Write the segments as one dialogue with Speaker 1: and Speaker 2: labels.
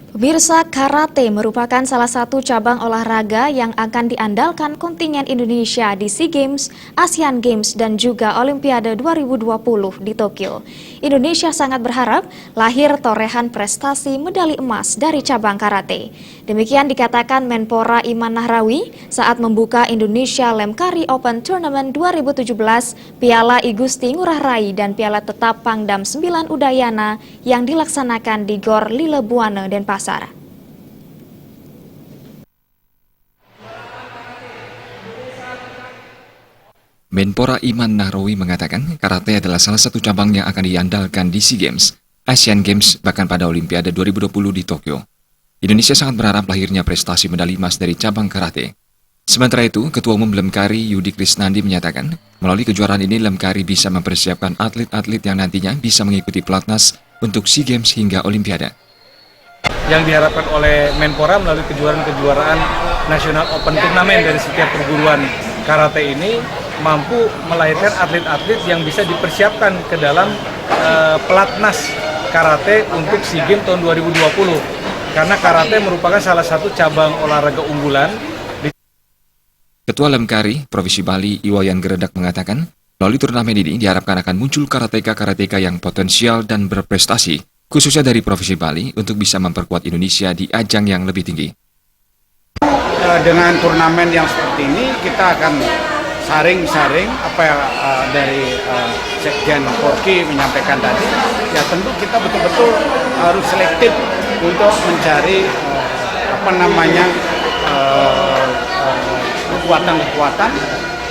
Speaker 1: Pemirsa, karate merupakan salah satu cabang olahraga yang akan diandalkan kontingen Indonesia di SEA Games, Asian Games, dan juga Olimpiade 2020 di Tokyo. Indonesia sangat berharap lahir torehan prestasi medali emas dari cabang karate. Demikian dikatakan Menpora Iman Nahrawi saat membuka Indonesia Lemkari Open Tournament 2017, Piala I Gusti Ngurah Rai dan Piala Tetap Pangdam 9 Udayana yang dilaksanakan di Gor Lileboane, Denpasar.
Speaker 2: Menpora Iman Nahrawi mengatakan karate adalah salah satu cabang yang akan diandalkan di SEA Games, Asian Games, bahkan pada Olimpiade 2020 di Tokyo. Indonesia sangat berharap lahirnya prestasi medali emas dari cabang karate. Sementara itu, Ketua Umum Lemkari Yudi Krisnandi menyatakan, melalui kejuaraan ini Lemkari bisa mempersiapkan atlet-atlet yang nantinya bisa mengikuti pelatnas untuk SEA Games hingga Olimpiade.
Speaker 3: Yang diharapkan oleh Menpora melalui kejuaraan nasional Open Turnamen dari setiap perguruan karate ini mampu melahirkan atlet-atlet yang bisa dipersiapkan ke dalam pelatnas karate untuk SEA Games tahun 2020. Karena karate merupakan salah satu cabang olahraga unggulan.
Speaker 2: Ketua Lemkari Provinsi Bali Iwayan Geredak mengatakan, melalui turnamen ini diharapkan akan muncul karateka-karateka yang potensial dan berprestasi, khususnya dari Provinsi Bali untuk bisa memperkuat Indonesia di ajang yang lebih tinggi.
Speaker 4: Dengan turnamen yang seperti ini kita akan saring apa yang dari Sekjen Porki menyampaikan tadi. Ya tentu kita betul-betul harus selektif untuk mencari kekuatan-kekuatan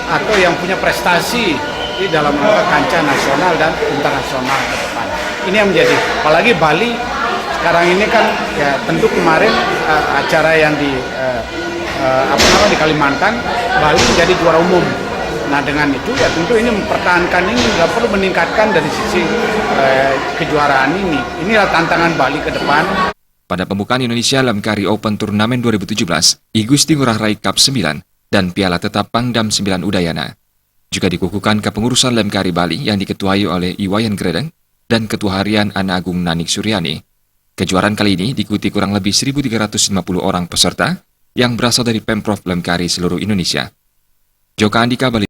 Speaker 4: atau yang punya prestasi di dalam kancah nasional dan internasional ke depan. Ini yang menjadi, apalagi Bali sekarang ini kan ya tentu kemarin acara yang di Kalimantan, Bali menjadi juara umum. Nah dengan itu ya tentu ini mempertahankan ini nggak perlu meningkatkan dari sisi kejuaraan ini. Inilah tantangan Bali ke depan.
Speaker 2: Pada pembukaan Indonesia Lemkari Open Turnamen 2017, I Gusti Ngurah Rai Cup 9 dan Piala Tetap Pangdam 9 Udayana juga dikukuhkan kepengurusan Lemkari Bali yang diketuai oleh Iwayan Geredak dan Ketua Harian Ana Agung Nanik Suryani. Kejuaraan kali ini diikuti kurang lebih 1.350 orang peserta yang berasal dari Pemprov Lemkari seluruh Indonesia. Joka Andika, Bali.